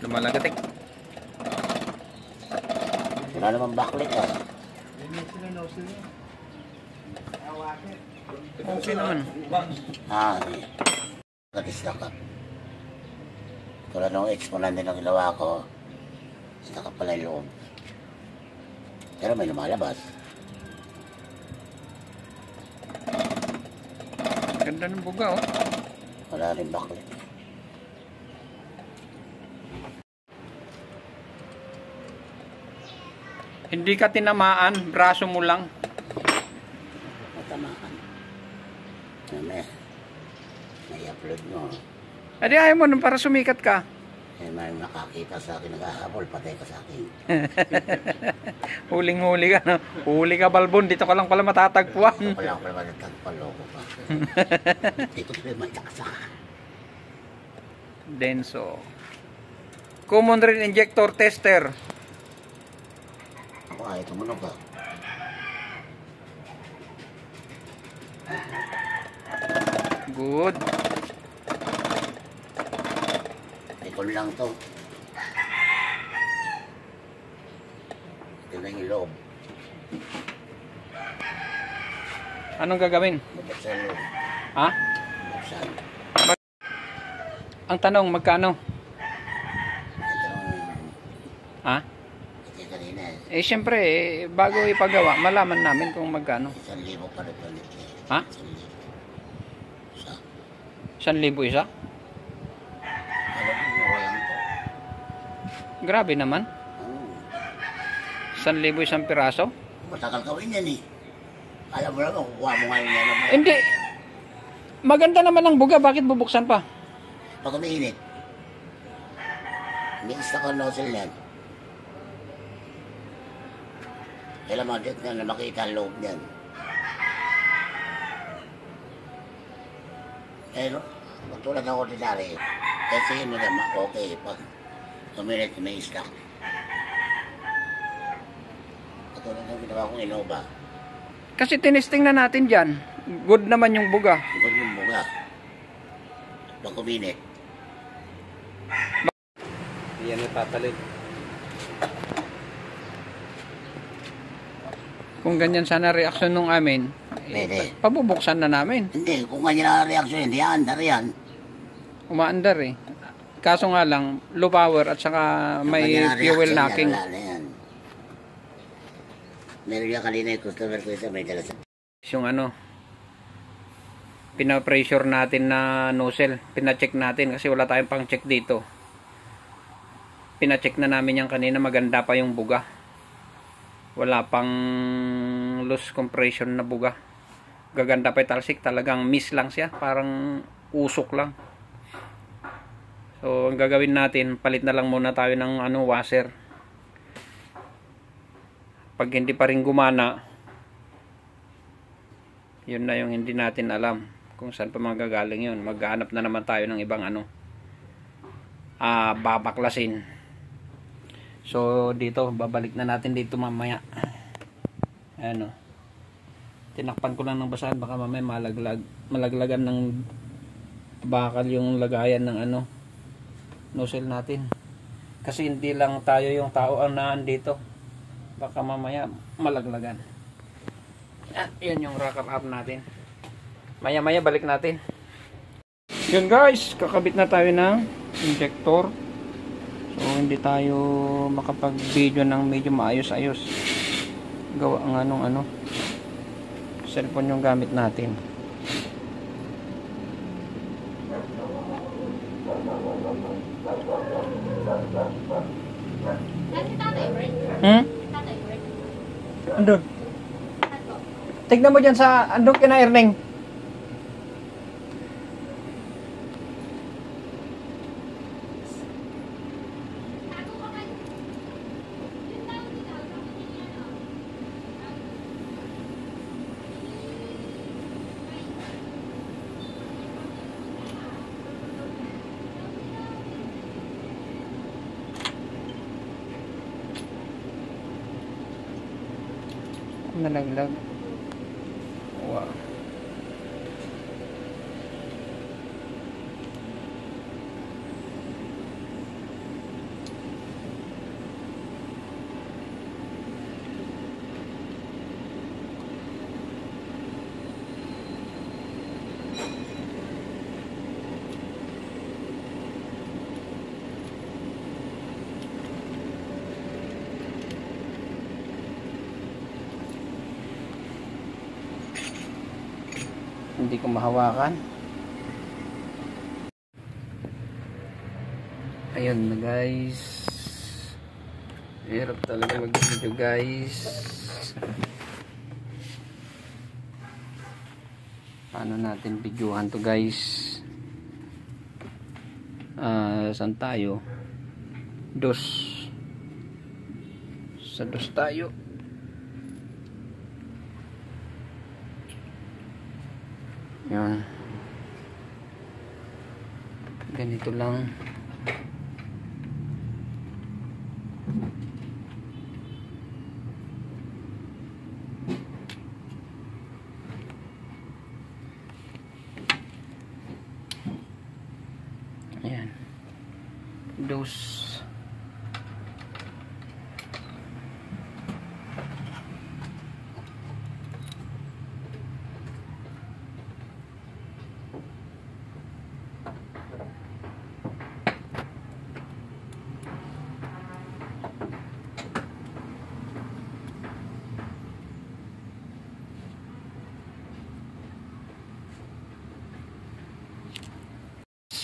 Lumalagatik. Wala naman backlit ah. Okay naman. Nag-stack up. Tulad nung exponent din ang ginawa ko, stack up pala yung loob. Pero may lumalabas. Ganda ng buga oh. Wala rin backlit. Hindi ka tinamaan, braso mo lang. Matamaan. May upload mo. Adi ayaw mo nun para sumikat ka. Eh, may nakakita sa akin, naghahabol, patay ka sa akin. Huling-huli ka, no? Huli ka, Balbon. Dito ka lang pala matatagpuan. Ito pala ako pala matagpaloko pa. Dito sila may takasaka. Denso. Common rail injector tester. Ako ay tumunog ka. Good. Ikon lang to. Ito na yung loob. Anong gagawin? Bubuksan loob. Ha? Bubuksan. Ang tanong, magkano? Ito Ha? ito kanina. Eh, syempre, bago ipagawa, malaman namin kung magkano. 1,000 pa rin pa nito. Ha? 1,000 isa? Alam mo, walang to. Grabe naman. 1,000 isang piraso? Matagal gawin yan eh. Alam mo lang, kukuha mo ngayon yan. Hindi. Maganda naman ang buga. Bakit bubuksan pa? Pag umiinit, ni-instack ko nozzle yan. Kailan mga dito na makita ang loob niyan. Pero, tulad ng ordinary, kasi yun nila, okay, pag uminit, may stock. Katulad ng ginawa kong Innova. Kasi tinesting na natin dyan. Good naman yung buga. Ikot yung buga. Pag uminit. Yan ang tatalid. Kung ganyan sana reaksyon nung amin, Pwede. pabubuksan na namin. Hindi, kung ganyan ang reaksyon, hindi andar yan. Umaandar eh. Kaso nga lang, low power at saka may Ganyan ang fuel reaksyon yan, knocking. wala na yan. Meron yan kanina yung customer ko isa, may dala sa... Yung ano, pina-pressure natin na nozzle. Pina-check natin kasi wala tayong pang-check dito. Pina-check na namin yan kanina, maganda pa yung buga. Wala pang loose compression na buga. Gaganda pa yung talsik, talagang miss lang siya, parang usok lang. So ang gagawin natin, palit na lang muna tayo ng ano, washer. Pag hindi pa rin gumana, yun na yung hindi natin alam kung saan pa magagaling yun. Maghahanap na naman tayo ng ibang ano, babaklasin. So dito, babalik na natin dito mamaya. Ano, tinakpan ko lang ng basahan, baka mamaya malaglagan ng bakal yung lagayan ng ano, nozzle natin. Kasi hindi lang tayo yung tao ang naan dito, baka mamaya malaglagan. At yun yung rocker up natin. Maya maya balik natin. Yun guys, kakabit na tayo ng injector. So hindi tayo makapag video ng medyo maayos-ayos. Gawa ang anong ano, cellphone yung gamit natin. Andun. Tignan mo dyan sa andun kina Erning. Nalaglag. Wow. Hindi ko mahawakan. Ayun na guys. Hirap talaga mag-video guys. Paano natin videohan to guys? Saan tayo? Dos. Sa dos tayo. Yun. Ganito lang. Ayan. Dos.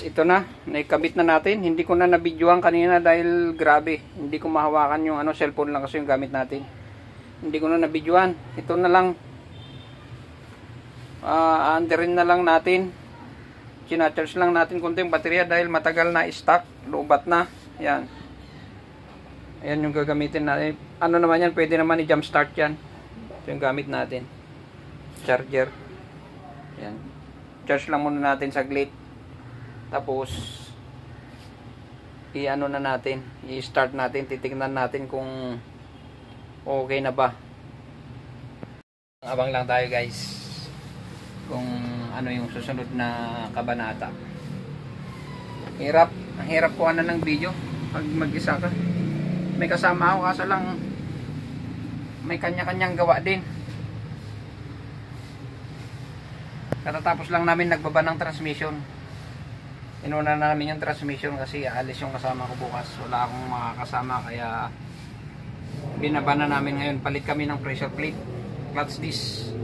Ito na, naikabit na natin. Hindi ko na nabidyohan kanina dahil grabe. Hindi ko mahawakan yung cellphone lang kasi yung gamit natin. Hindi ko na nabidyohan. Ito na lang. Anderin na lang natin. China-charge lang natin konti yung baterya dahil matagal na stock. Lubat na. Yan. Ayan yung gagamitin natin. Ano naman yan, pwede naman i-jump start yan. Ito yung gamit natin. Charger. Yan. Charge lang muna natin saglit. Tapos i-ano na natin, i-start natin, titingnan natin kung okay na ba. Abang lang tayo guys kung ano yung susunod na kabanata. Ang hirap ko ng video pag mag-isa ka. May kasama ako kaso lang may kanya-kanyang gawa din. Katatapos lang namin nagbaba ng transmission. Inuna namin yung transmission kasi alis yung kasama ko bukas. Wala akong makakasama kaya binaba na namin ngayon. Palit kami ng pressure plate. Clutch disc.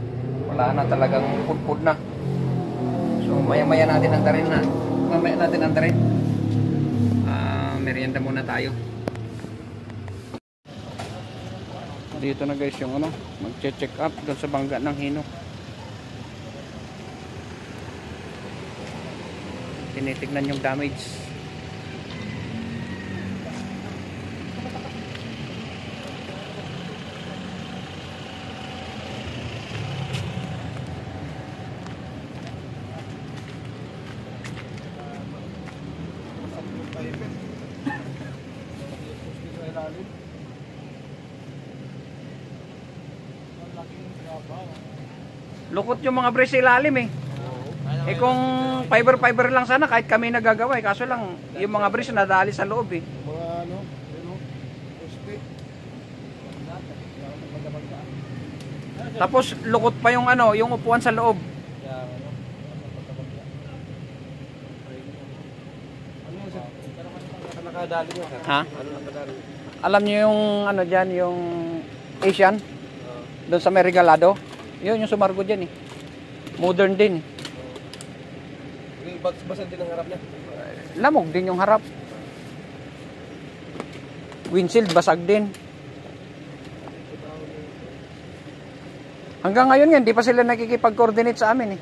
Wala na, talagang pudpud na. So maya-maya natin antarin na. Mamaya natin antarin. Merienda muna tayo. Dito na guys yung mag-check up doon sa bangga ng Hino. Tinitignan yung damage. Lukot yung mga brace ilalim eh. Eh kung fiber lang sana kahit kami nagagawa eh. Kaso lang yung mga brace nadali sa loob eh. Mga poste. Tapos lukot pa yung yung upuan sa loob. Nakadali nyo sir? Ha? Ano nakadali? Alam niyo yung diyan, yung Asian doon sa may regalado. Yun yung sumargo diyan eh. Modern din. Basag din ang harap niya. Lamog din yung harap. Windshield basag din. Hanggang ngayon nga, hindi pa sila nakikipag-coordinate sa amin eh.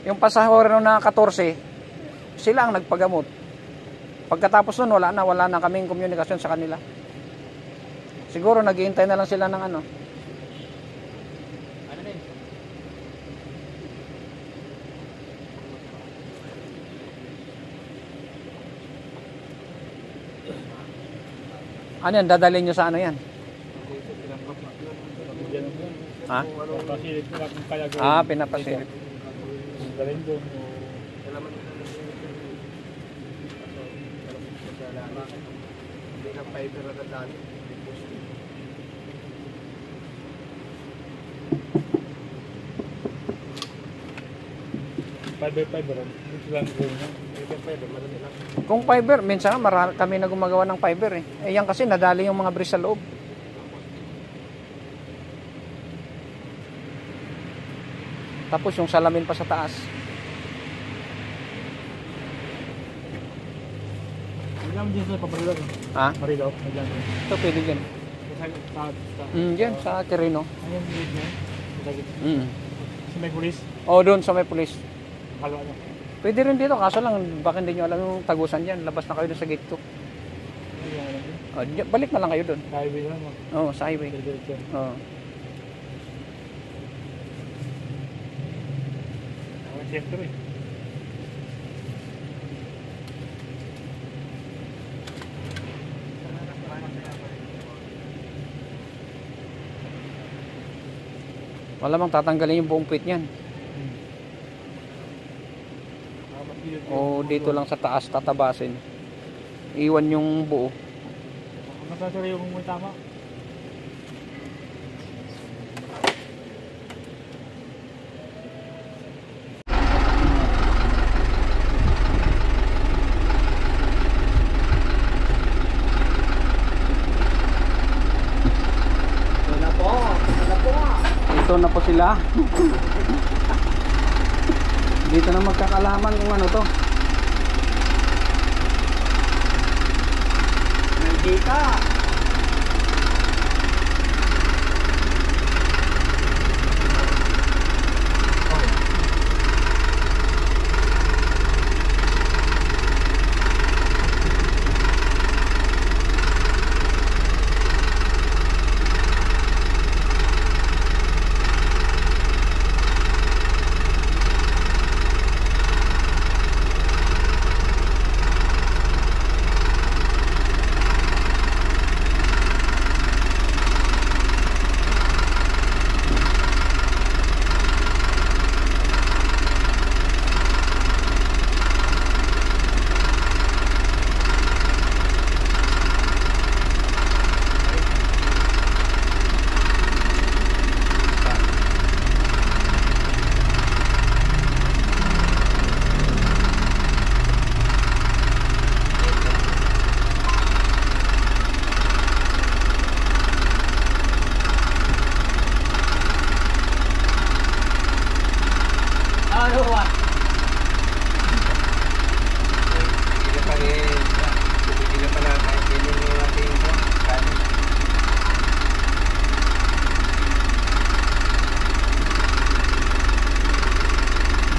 Yung pasahero na 14, sila ang nagpagamot. Pagkatapos nun, wala na kaming komunikasyon sa kanila. Siguro naghihintay na lang sila ng Ano yan? Dadalhin nyo sa yan? Ha? Kung anong Pasilip nila kung kaya gawin. Ah, pinapasilip. Kung galing doon. kailangan mo hindi ka fiber na dali. Fiber. Dito lang gawin niya. Fiber, madali lang. Kung fiber, minsan nga kami na gumagawa ng fiber eh. Eh yan kasi nadali yung mga bris sa loob. Tapos yung salamin pa sa taas. Hindi naman dyan sa paparilaw. Ha? Marilaw. Nandiyan. Ito pwede dyan. Dyan sa Quirino. Ayan, dito niya. Sa gitna. Sa may pulis. O doon sa may pulis. Kalwa niya. Pwede rin dito, kaso lang baka hindi nyo alam yung tagusan dyan. Labas na kayo doon sa gate 2. Balik na lang kayo doon. Highway na lang. Oo, sa highway. Diretso. Oo. Siyempre eh. Malamang tatanggalin yung buong puwit niyan. O dito lang sa taas tatabasin. Iwan yung buo. Nasasari yung may tama. Ito na po sila. Dito na magkakalaman kung ano to. Nandika.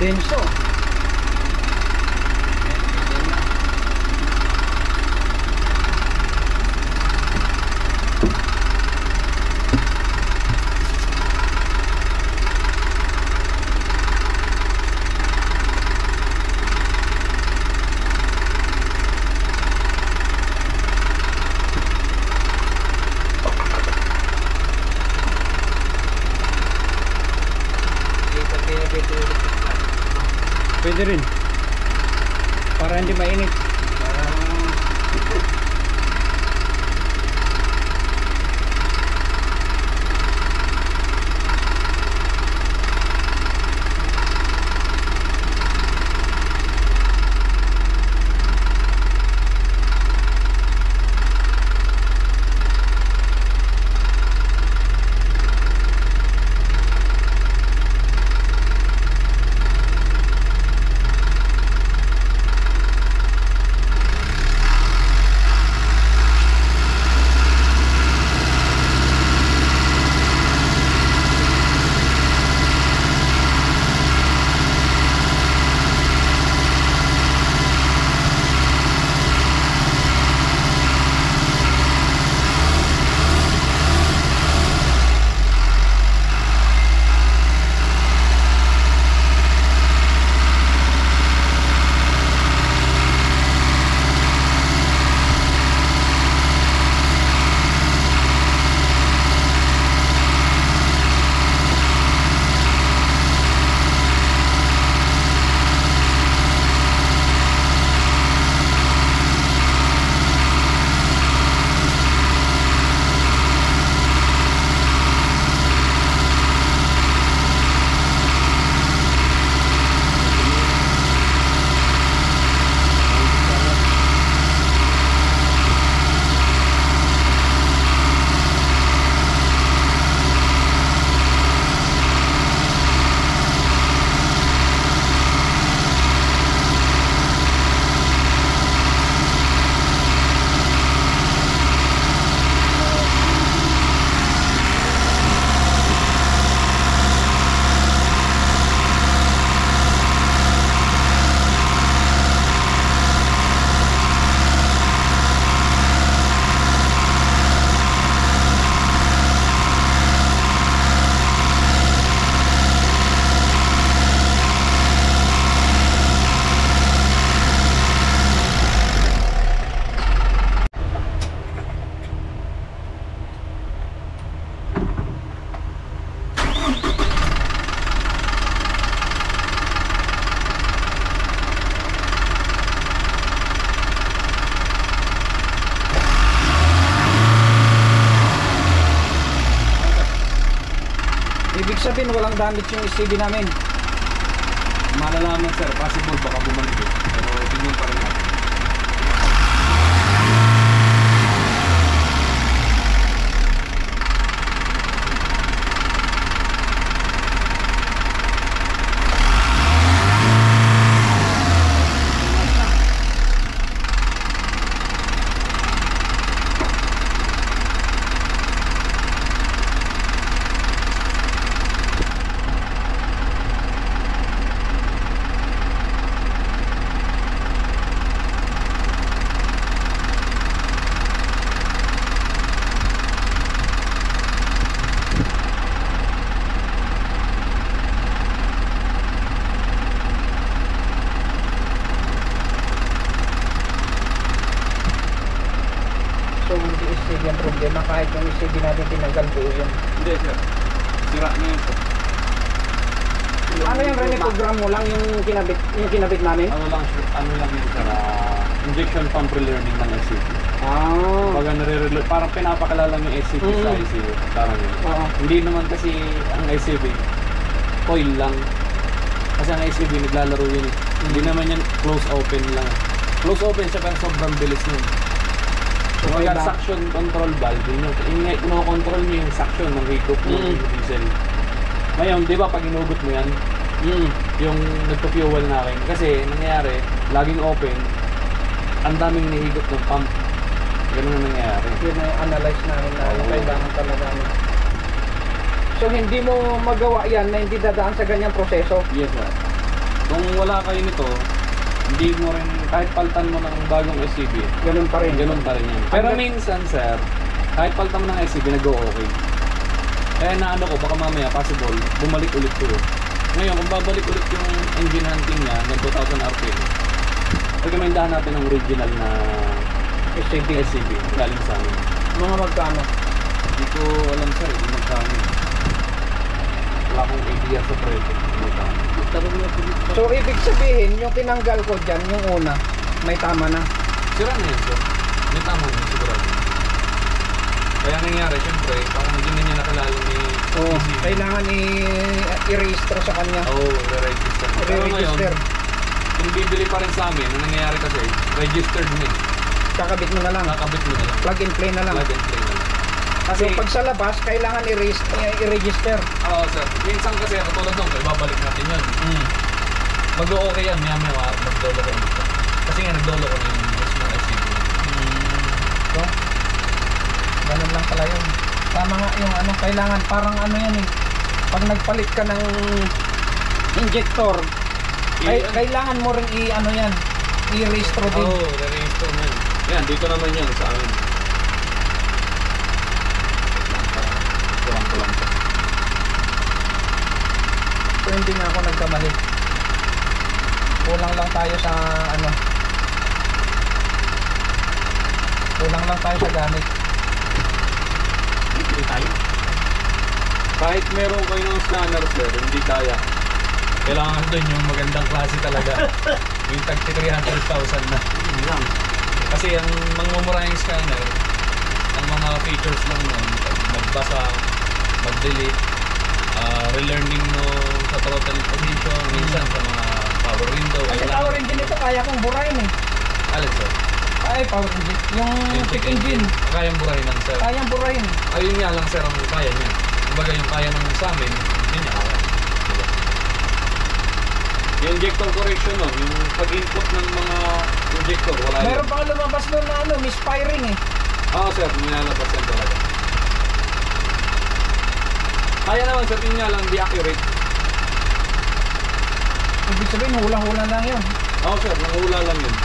Denso. Pwede rin. Para hindi mainit. sabihin walang damage yung SCB namin. Malalaman sir, possible baka bumalik eh. Pero tingnan pa rin natin. So hindi SCB ang problema, kahit yung SCB natin tinanggal buo yun. Hindi sir, sira na yun sir. Ano yung Rene program mo lang yung kinabit namin? Ano lang yun sir, injection pump relearning ng SCP. Baga nare-reload, parang pinapakilala yung SCP sa ICU. Parang yun. Hindi naman kasi ang SCP, coil lang. Kasi ang SCP naglalaro yun eh. Hindi naman yan close open lang. Close open siya pero sobrang bilis yun. So, kaya suction control valve, control niyo yung suction ng higop ng diesel. Ngayon, di ba pag inugot mo yan, yung nagpo-fuel na akin, kasi nangyayari, laging open, ang daming nihigop ng pump. Ganun ang nangyayari. Yun na analyze namin na kailangan talaga. So hindi mo magawa yan na hindi dadaan sa ganyang proseso? Yes sir. Kung wala kayo nito, hindi mo rin, kahit paltan mo ng bagong SCB, Ganun pa rin. ganun pa rin yan. Pero minsan sir, kahit paltan mo ng SCB, nag-o-okay. Kaya naano ko, baka mamaya, possible, bumalik ulit ko. Ngayon, kung babalik ulit yung engine hunting niya ng 2,000 RPM, recomendahan natin ang original na SCB galing sa amin. Mga magkano? Hindi ko alam sir, hindi magkano. Wala akong idea sa presyo. So ibig sabihin, yung tinanggal ko dyan, yung una, may tama na. Sira na yun sir. May tama na sigurado. Kaya nangyari, syempre, parang hindi na niya nakilala ni SCB. Kailangan i-register sa kanya. Re-register. Pero ngayon, I-register. kung bibili pa rin sa amin, ang nangyayari kasi, registered na eh. Kakabit mo na lang. Nakabit mo na lang. Plug and play na lang. Plug and play na lang. So pag sa labas, kailangan i-register. Oo sir. Minsan kasi, katulad nung, ibabalik natin yun. Mag-o-okay yan, maya mag-dolo ko dito. Kasi nga, nag-dolo ko na yung mismo SCB. So, ganun lang pala yun. Tama nga yung ano, kailangan parang ano yan eh. Pag nagpalit ka ng injector, kailangan mo rin i-ano yan, i-restro din. Oo, re-restro na yan. Yan, dito naman yan sa amin. Kulang-kulang pa. So hindi nga ako nagkamali. Kulang lang tayo sa ano. Kulang lang tayo sa gamit. Hindi tayo. Kahit meron kayo ng scanner sir, hindi kaya. Kailangan doon yung magandang klase talaga. Yung tag 300,000 na. Lang. Kasi ang mangmumurahing scanner, ang mga features lang nun, magbasa, mag-delete, relearning mo sa throttle position, minsan sa mga power window. Kasi power engine ito, kaya kong burahin eh. Alin sir? Ay, power engine. Yung check engine. Kayang burahin lang sir. Kayang burahin. Ayun nga lang sir ang kaya niya. Kumbaga yung kaya ng sa amin, hindi niya kaya. Diba? Yung injector correction nun, yung pag-input ng mga injector, wala yun. Meron pa lumabas doon na ano, misfiring eh. Oo sir, nilalabas yan talaga. Kaya naman sir, yun nga lang, di accurate. Ibig sabihin, hula-hula lang yun. Oo sir, nanghula lang yun.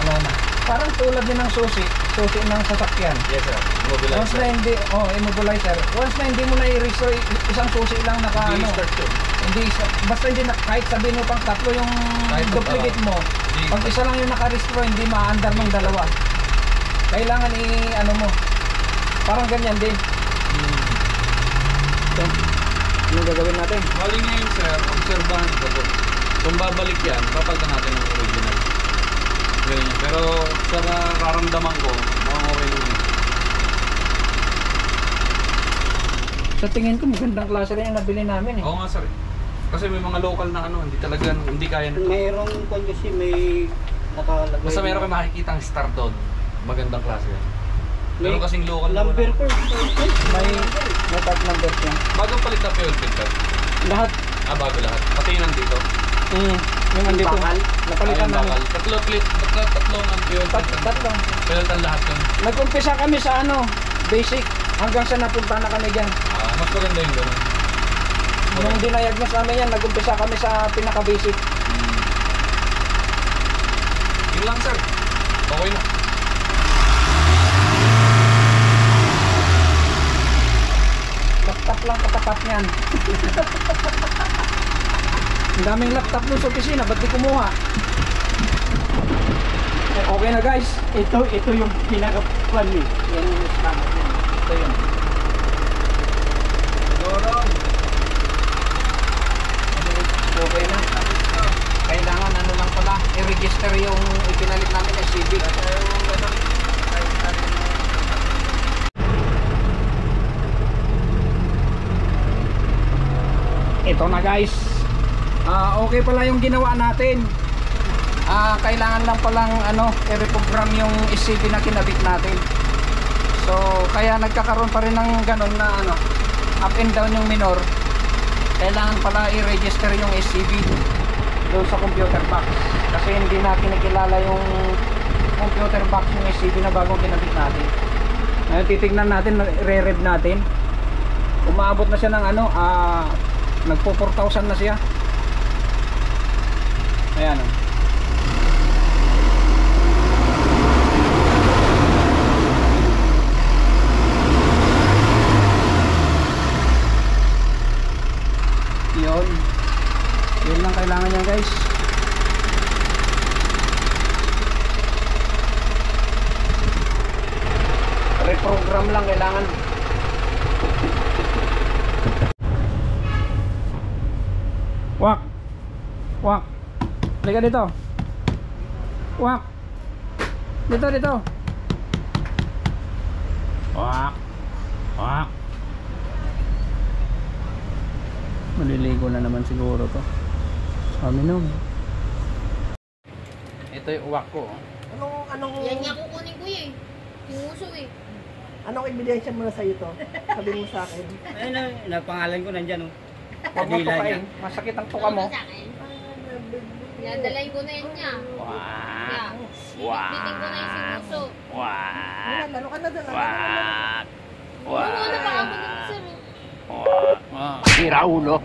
Wala na. Parang tulad din ng susi ng sasakyan. Yes sir, Once na hindi, immobilizer. Once na hindi mo na i-restore, isang susi lang naka ano. Start yun. Hindi, basta hindi na, kahit sabihin mo pang tatlo yung Kahit duplicate mo. Pag isa lang yung naka-restore, hindi ma-under ng dalawa. Kailangan ano mo, Parang ganyan din. So, ano gagawin natin? Bali ngayon sir, obserbahan ko po. Kung babalik yan, papalitan natin ng original. Ganyan. Pero sa nararamdaman ko, mukhang okay naman. Sa tingin ko magandang klase rin yung nabili namin eh. Oo nga sir. Kasi may mga local na ano, hindi kaya na. Mayroong kung kasi may nakalagay. Basta meron kayo makikita ang star doon. Magandang klase yan. Pero kasing local na number wala. May part number siya. Bagong palit na fuel filter. Lahat. Bago lahat. Pati yun nandito. Yung andito. Napalitan Ayun, namin. bakal. Tatlo ang fuel filter. Tatlo. Palitan lahat yun. Nag-umpisa kami sa ano, basic. Hanggang sa napunta na kami dyan. Mas maganda yung gano'n. Nung dinayagnos namin yan, nag-umpisa kami sa pinaka-basic. Yun lang sir. Okay na. Laptop lang katapat niyan. Ang daming laptop dun sa opisina, ba't di kumuha? Okay na guys. Ito yung pinaka-plan eh. Yan yung standard yan. Ito yun. Okay na. Kailangan ano lang pala, i-register yung ipinalit namin na Civic. Ito na guys. Okay pala yung ginawa natin. Kailangan lang palang ano, i-reprogram yung SCV na kinabit natin. So kaya nagkakaroon pa rin ng ganon na ano, up and down yung minor. Kailangan pala i-register yung SCV doon sa computer box. Kasi hindi natin nakilala yung computer box yung SCV na bagong kinabit natin. Ngayon titignan natin, re-rev natin. Umaabot na siya ng ano, nagpo 4,000 na siya. Ayan o. Yun lang kailangan niya guys. Reprogram lang kailangan. Wak. Wak. Halika dito. Wak. Dito. Wak. Wak. Maliligo na naman siguro to. Aminom. Ito yung uwak ko. Anong Yan nga kukunin ko eh. Yung uso eh. anong ebidensya mo na sa'yo to? Sabi mo sa akin. Ayun na, pangalan ko nandyan oh. Huwag mo tukain. Masakit ang tuka mo. Sa akin. Nadalayin ko na yan niya. Yeah. Biting ko na yung sinuso. Lalo ka na doon. Ano pa ako dito sir? Sira ulo.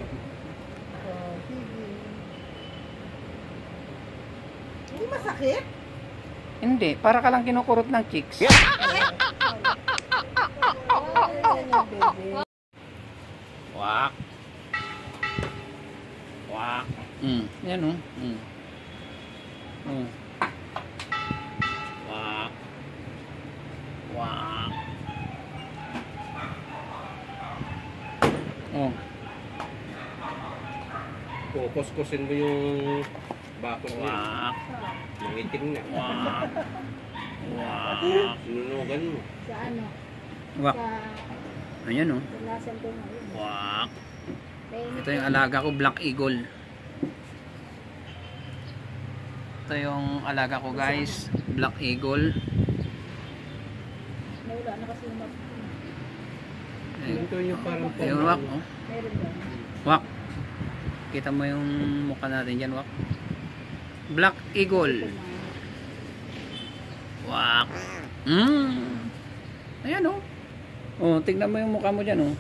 Hindi masakit? Hindi, para ka lang kinukurot ng chicks. Wak. Wak. Yan oh. Wak. Wak. Oh. Kukuskusin mo yung bakod niya. Wak. Mangitim na. Wak. Wak. Sinunugan mo. Sa ano? Wak. Ayan oh. Lasan ko ngayon. Wak. Ito yung alaga ko, Black Eagle. Ito yung alaga ko guys, Black Eagle. Nawala na kasi yung mag... Ito yung parang Ayun, Wak oh. Meron ba? Wak. Kita mo yung mukha natin dyan, Wak. Black Eagle. Wak. Ayan oh. Oh, tignan mo yung mukha mo dyan oh.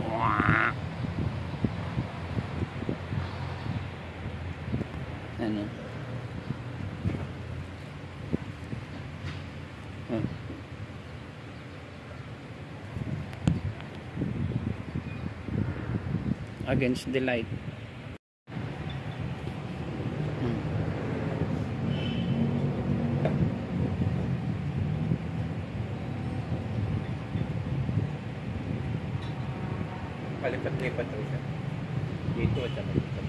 Wak. Ano? Against the light. Palipat-lipat lang siya. Dito at saka dito.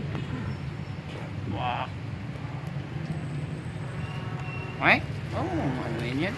Wow. Ay? Oh, ano yun yan?